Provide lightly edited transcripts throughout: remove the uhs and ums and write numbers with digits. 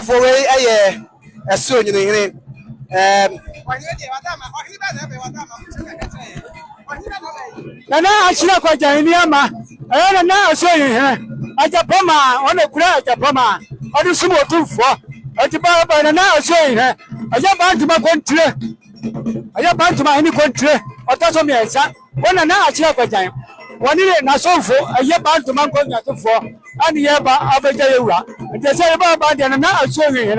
For way as soon as you Nana achira kwa jani ama na Osei ajapoma one kura ajapoma odi sumo Otumfuo atiba ba na Osei ajaba ntuma kontre ajaba ntuma hini kontre otaso miensa wona na achira kwa jani woni na sonfo ajaba ntuma konya tofo ani yeba abeja yewura ntese ba ba de na Osei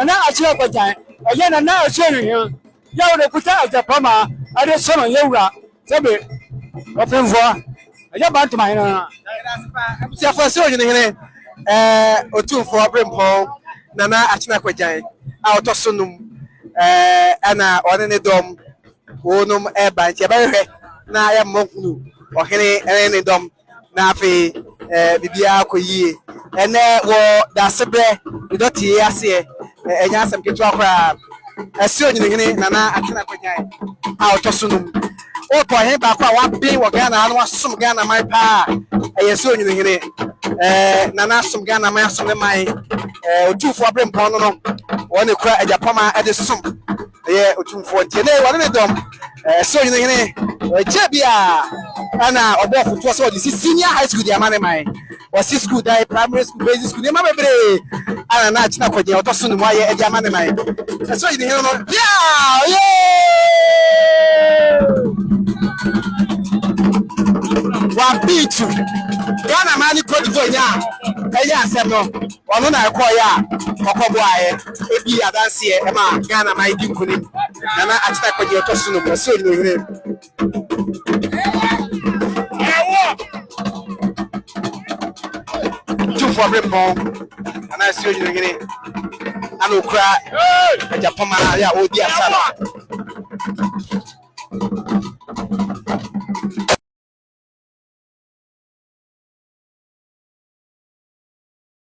na achira kwa jani oye na Osei ya wona kuta ajapoma ade sono yewura sebe Otumfuo ajaba ntuma hina see for so you here Otumfuo Brempong nana achina kwajan out of sunum ana onene dom wonum eba ntia ba hwe na ya mokunu ohene ene dom na afi bibia akoyie ene wo Daasebre idoti ase enya asem ketu akra asio nyine hene nana achina kwajan out of sunum o to he ba kwa wa bin wo Ghana anu asum Ghana mai pa ayesio nyine hene nana asum Ghana mai asum mai Otumfuo Brempong no woni kura ajapama ede sum ye Otumfuo ntene woni dom so nyine hene jebia ana obofuto so di senior high school di amane mai wasi school dai primary school basic school ma bebre ana na achina kwaje otoso no aye edi amane mai so nyine hene no yeah wa bitu Ghana mani code for ya eya asem no ono na ekọ ya okobo aye ebi adanse e ma Ghana mai di nkuni na achita kwaje otoso no so nyine hene Otumfuo Brempong ana so nyine hene ana okura ajapama ya odi asala